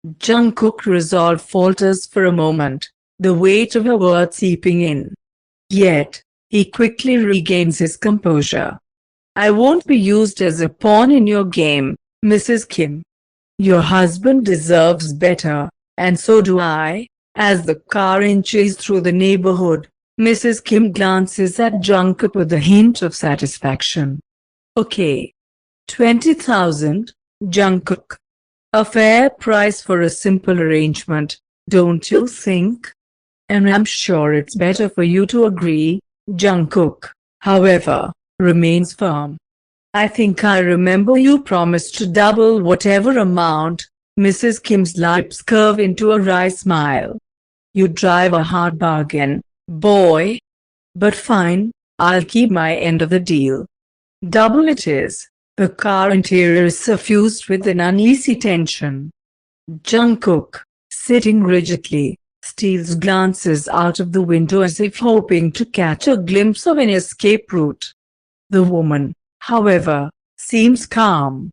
Jungkook's resolve falters for a moment, the weight of her words seeping in. Yet, he quickly regains his composure. I won't be used as a pawn in your game, Mrs. Kim. Your husband deserves better, and so do I. As the car inches through the neighborhood, Mrs. Kim glances at Jungkook with a hint of satisfaction. Okay. 20,000, Jungkook. A fair price for a simple arrangement, don't you think? And I'm sure it's better for you to agree. Jungkook, however, remains firm. I think I remember you promised to double whatever amount. Mrs. Kim's lips curve into a wry smile. You drive a hard bargain, boy. But fine, I'll keep my end of the deal. Double it is. The car interior is suffused with an uneasy tension. Jungkook, sitting rigidly, steals glances out of the window as if hoping to catch a glimpse of an escape route. The woman, however, seems calm.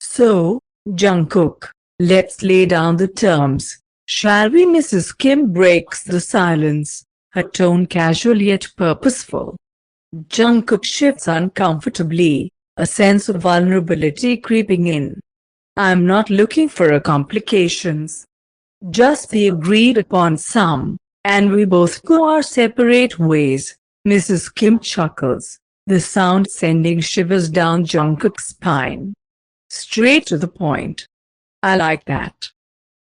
So, Jungkook, let's lay down the terms, shall we? Mrs. Kim breaks the silence, her tone casual yet purposeful. Jungkook shifts uncomfortably, a sense of vulnerability creeping in. I'm not looking for a complications. Just the agreed upon sum, and we both go our separate ways. Mrs. Kim chuckles, the sound sending shivers down Jungkook's spine. Straight to the point. I like that.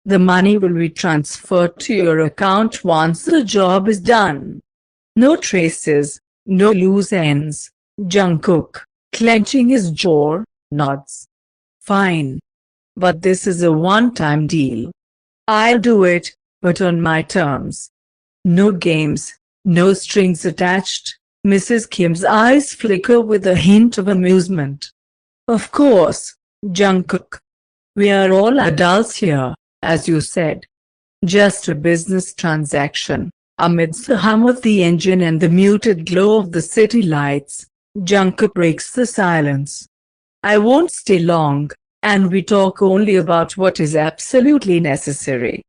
The money will be transferred to your account once the job is done. No traces, no loose ends. Jungkook, clenching his jaw, nods. Fine. But this is a one-time deal. I'll do it, but on my terms. No games, no strings attached. Mrs. Kim's eyes flicker with a hint of amusement. Of course, Jungkook. We are all adults here, as you said. Just a business transaction. Amidst the hum of the engine and the muted glow of the city lights, Jungkook breaks the silence. I won't stay long, and we talk only about what is absolutely necessary.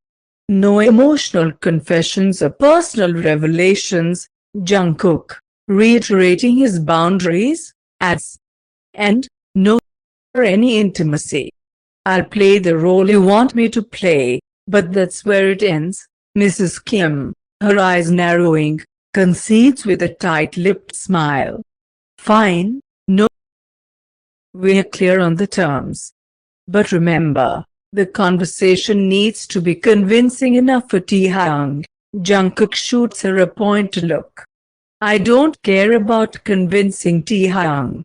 No emotional confessions or personal revelations. Jungkook, reiterating his boundaries, adds. And, no or any intimacy. I'll play the role you want me to play, but that's where it ends. Mrs. Kim, her eyes narrowing, concedes with a tight-lipped smile. Fine, no. We're clear on the terms. But remember, the conversation needs to be convincing enough for Taehyung. Jungkook shoots her a pointed look. I don't care about convincing Taehyung.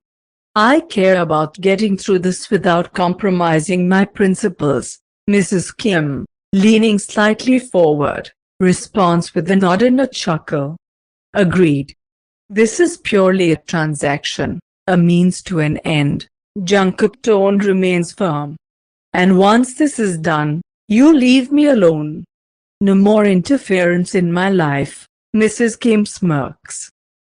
I care about getting through this without compromising my principles. Mrs. Kim, leaning slightly forward, responds with a nod and a chuckle. Agreed. This is purely a transaction, a means to an end. Jungkook's tone remains firm. And once this is done, you leave me alone. No more interference in my life. Mrs. Kim smirks.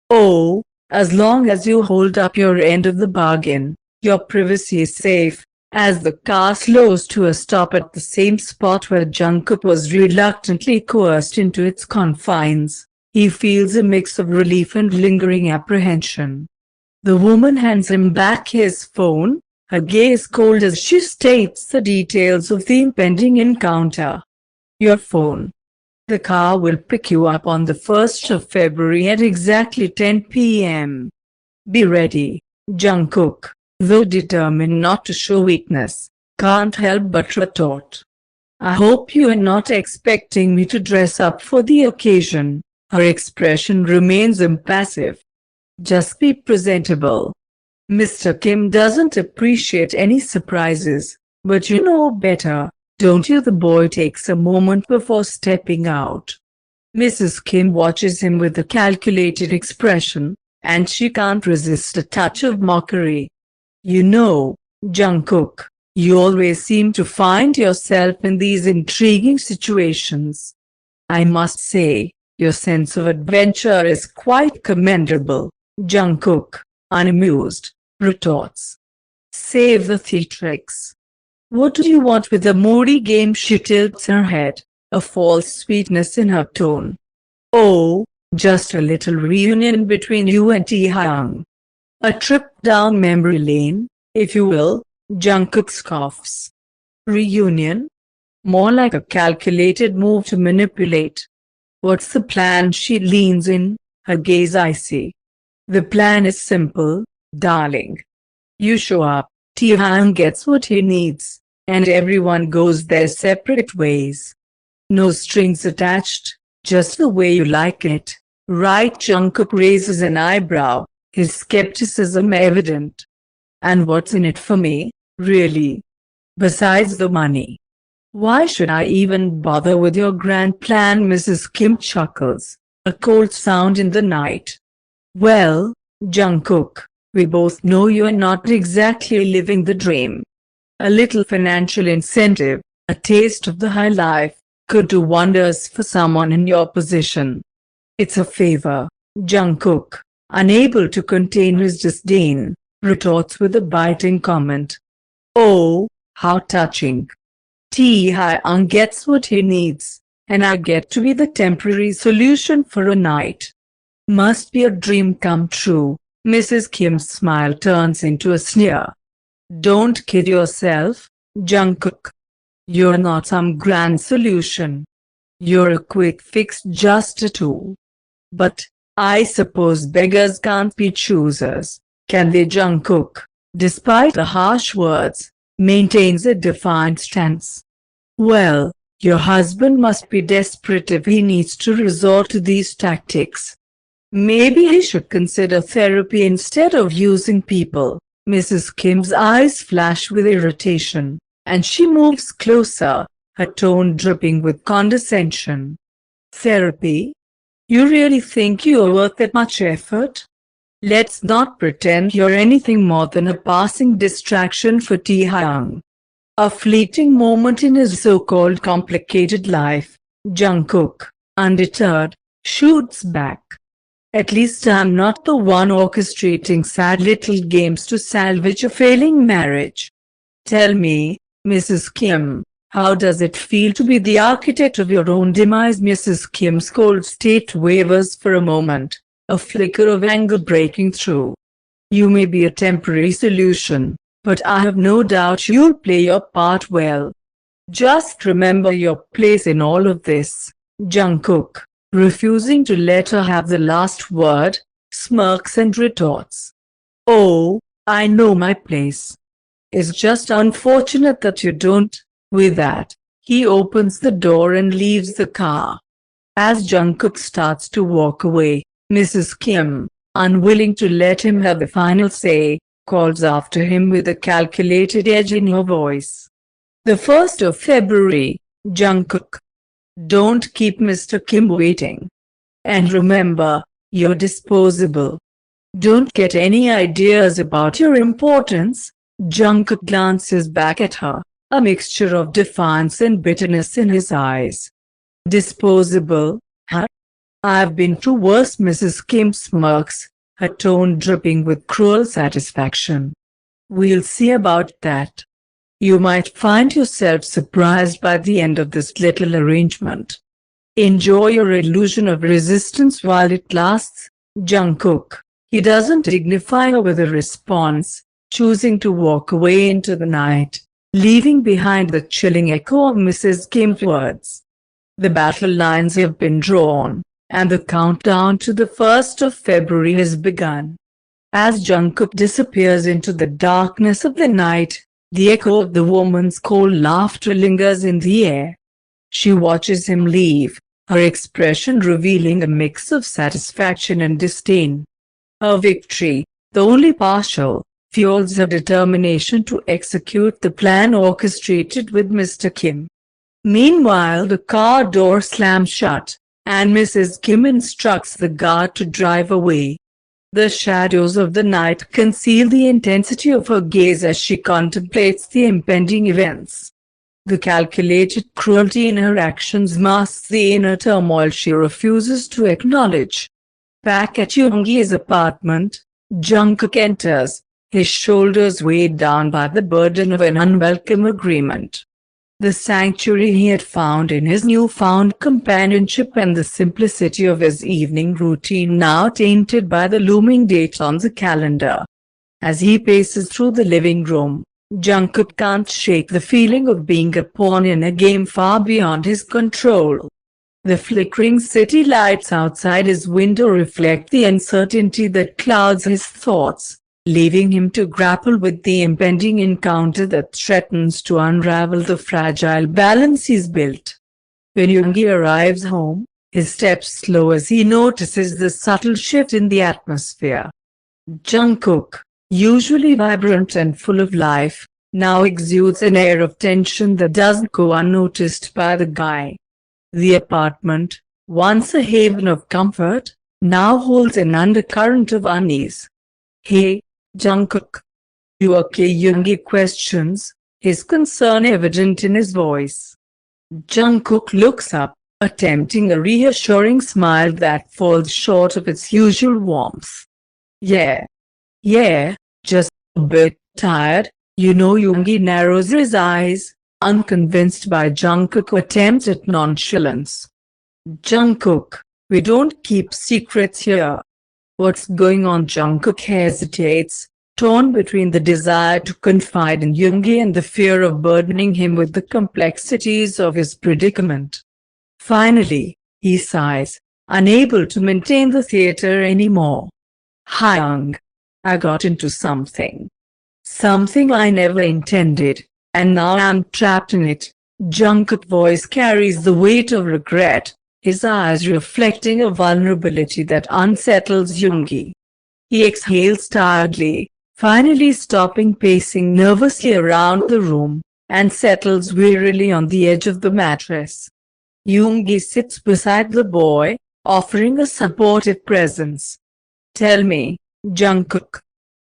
Oh, as long as you hold up your end of the bargain, your privacy is safe. As the car slows to a stop at the same spot where Jungkook was reluctantly coerced into its confines, he feels a mix of relief and lingering apprehension. The woman hands him back his phone, her gaze cold as she states the details of the impending encounter. Your phone. The car will pick you up on the 1st of February at exactly 10 p.m. Be ready. Jungkook, though determined not to show weakness, can't help but retort. I hope you are not expecting me to dress up for the occasion. Her expression remains impassive. Just be presentable. Mr. Kim doesn't appreciate any surprises, but you know better, don't you? The boy takes a moment before stepping out. Mrs. Kim watches him with a calculated expression, and she can't resist a touch of mockery. You know, Jungkook, you always seem to find yourself in these intriguing situations. I must say, your sense of adventure is quite commendable. Jungkook, unamused, retorts. Save the theatrics. What do you want with the moody game? She tilts her head, a false sweetness in her tone. Oh, just a little reunion between you and Taehyung. A trip down memory lane, if you will. Jungkook scoffs. Reunion? More like a calculated move to manipulate. What's the plan? She leans in, her gaze icy. The plan is simple, darling. You show up, Taehyung gets what he needs, and everyone goes their separate ways. No strings attached, just the way you like it. Right? Jungkook raises an eyebrow, his skepticism evident. And what's in it for me, really? Besides the money. Why should I even bother with your grand plan? Mrs. Kim chuckles, a cold sound in the night. Well, Jungkook, we both know you're not exactly living the dream. A little financial incentive, a taste of the high life, could do wonders for someone in your position. It's a favor. Jungkook, unable to contain his disdain, retorts with a biting comment. Oh, how touching. Taehyung gets what he needs, and I get to be the temporary solution for a night. Must be a dream come true. Mrs. Kim's smile turns into a sneer. Don't kid yourself, Jungkook. You're not some grand solution. You're a quick fix, just a tool. But, I suppose beggars can't be choosers, can they? Jungkook, despite the harsh words, maintains a defiant stance. Well, your husband must be desperate if he needs to resort to these tactics. Maybe he should consider therapy instead of using people. Mrs. Kim's eyes flash with irritation, and she moves closer, her tone dripping with condescension. Therapy? You really think you're worth that much effort? Let's not pretend you're anything more than a passing distraction for Taehyung. A fleeting moment in his so-called complicated life. Jungkook, undeterred, shoots back. At least I'm not the one orchestrating sad little games to salvage a failing marriage. Tell me, Mrs. Kim, how does it feel to be the architect of your own demise? Mrs. Kim's cold state wavers for a moment, a flicker of anger breaking through. You may be a temporary solution, but I have no doubt you'll play your part well. Just remember your place in all of this. Jungkook, refusing to let her have the last word, smirks and retorts. Oh, I know my place. It's just unfortunate that you don't. With that, he opens the door and leaves the car. As Jungkook starts to walk away, Mrs. Kim, unwilling to let him have the final say, calls after him with a calculated edge in her voice. The 1st of February, Jungkook. Don't keep Mr. Kim waiting. And remember, you're disposable. Don't get any ideas about your importance. Jungkook glances back at her, a mixture of defiance and bitterness in his eyes. Disposable, huh? I've been through worse. Mrs. Kim smirks, her tone dripping with cruel satisfaction. We'll see about that. You might find yourself surprised by the end of this little arrangement. Enjoy your illusion of resistance while it lasts, Jungkook. He doesn't dignify her with a response, choosing to walk away into the night, leaving behind the chilling echo of Mrs. Kim's words. The battle lines have been drawn, and the countdown to the 1st of February has begun. As Jungkook disappears into the darkness of the night, the echo of the woman's cold laughter lingers in the air. She watches him leave, her expression revealing a mix of satisfaction and disdain. Her victory, though only partial, fuels her determination to execute the plan orchestrated with Mr. Kim. Meanwhile, the car door slams shut, and Mrs. Kim instructs the guard to drive away. The shadows of the night conceal the intensity of her gaze as she contemplates the impending events. The calculated cruelty in her actions masks the inner turmoil she refuses to acknowledge. Back at Yoongi's apartment, Jungkook enters, his shoulders weighed down by the burden of an unwelcome agreement. The sanctuary he had found in his newfound companionship and the simplicity of his evening routine now tainted by the looming date on the calendar. As he paces through the living room, Jungkook can't shake the feeling of being a pawn in a game far beyond his control. The flickering city lights outside his window reflect the uncertainty that clouds his thoughts, leaving him to grapple with the impending encounter that threatens to unravel the fragile balance he's built. When Yoongi arrives home, his steps slow as he notices the subtle shift in the atmosphere. Jungkook, usually vibrant and full of life, now exudes an air of tension that doesn't go unnoticed by the guy. The apartment, once a haven of comfort, now holds an undercurrent of unease. "Hey, Jungkook. You okay?" Yoongi questions, his concern evident in his voice. Jungkook looks up, attempting a reassuring smile that falls short of its usual warmth. Yeah, just a bit tired, Yoongi narrows his eyes, unconvinced by Jungkook's attempt at nonchalance. "Jungkook, we don't keep secrets here. What's going on?" Jungkook hesitates, torn between the desire to confide in Yoongi and the fear of burdening him with the complexities of his predicament. Finally, he sighs, unable to maintain the theater anymore. "Hyung, I got into something. Something I never intended, and now I'm trapped in it." Jungkook's voice carries the weight of regret, his eyes reflecting a vulnerability that unsettles Yoongi. He exhales tiredly, finally stopping pacing nervously around the room, and settles wearily on the edge of the mattress. Yoongi sits beside the boy, offering a supportive presence. "Tell me, Jungkook.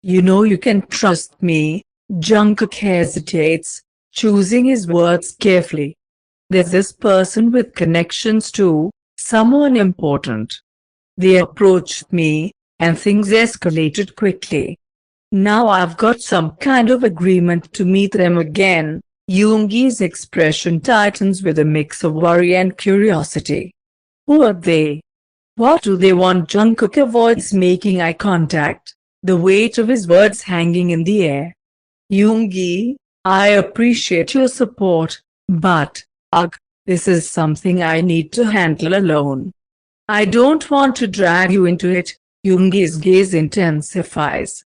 You can trust me." Jungkook hesitates, choosing his words carefully. "There's this person with connections to someone important. They approached me, and things escalated quickly. Now I've got some kind of agreement to meet them again." Yoongi's expression tightens with a mix of worry and curiosity. "Who are they? What do they want?" Jungkook avoids making eye contact, the weight of his words hanging in the air. "Yoongi, I appreciate your support, but, this is something I need to handle alone. I don't want to drag you into it." Yoongi's gaze intensifies.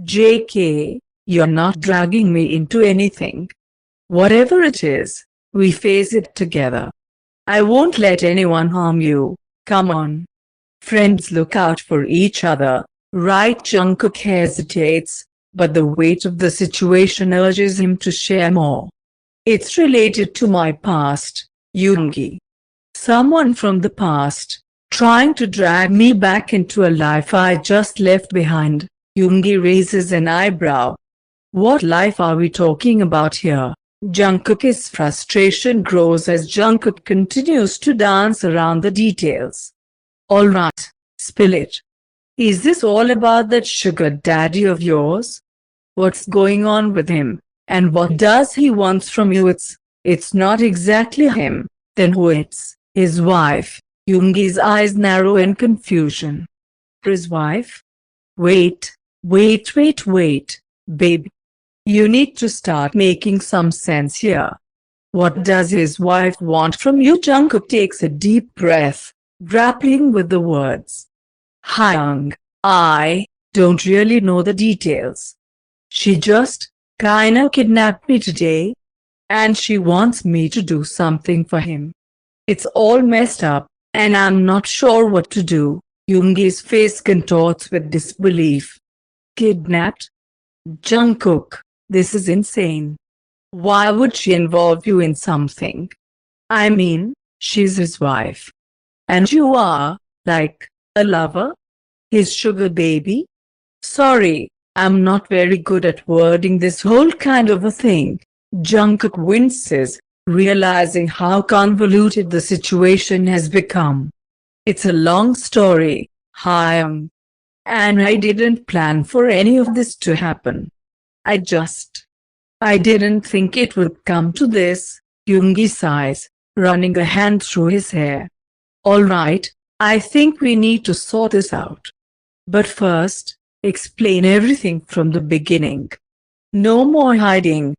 "JK, you're not dragging me into anything. Whatever it is, we face it together. I won't let anyone harm you. Come on. Friends look out for each other, right?" Jungkook hesitates, but the weight of the situation urges him to share more. "It's related to my past, Yoongi. Someone from the past, trying to drag me back into a life I just left behind." Yoongi raises an eyebrow. "What life are we talking about here?" Jungkook's frustration grows as Jungkook continues to dance around the details. "Alright, spill it. Is this all about that sugar daddy of yours? What's going on with him, and what does he want from you?" It's not exactly him. Then who? "It's his wife." Yoongi's eyes narrow in confusion. "His wife? Wait, babe. You need to start making some sense here. What does his wife want from you?" Jungkook takes a deep breath, grappling with the words. "Hyung, I don't really know the details. She just kinda kidnapped me today, and she wants me to do something for him. It's all messed up, and I'm not sure what to do." Yoongi's face contorts with disbelief. "Kidnapped? Jungkook, this is insane. Why would she involve you in something? I mean, she's his wife. And you are, like, a lover? His sugar baby?" "Sorry, I'm not very good at wording this whole kind of a thing." Jungkook winces, realizing how convoluted the situation has become. "It's a long story, Hyung. And I didn't plan for any of this to happen. I didn't think it would come to this, Yoongi sighs, running a hand through his hair. Alright, I think we need to sort this out. But first, explain everything from the beginning. No more hiding,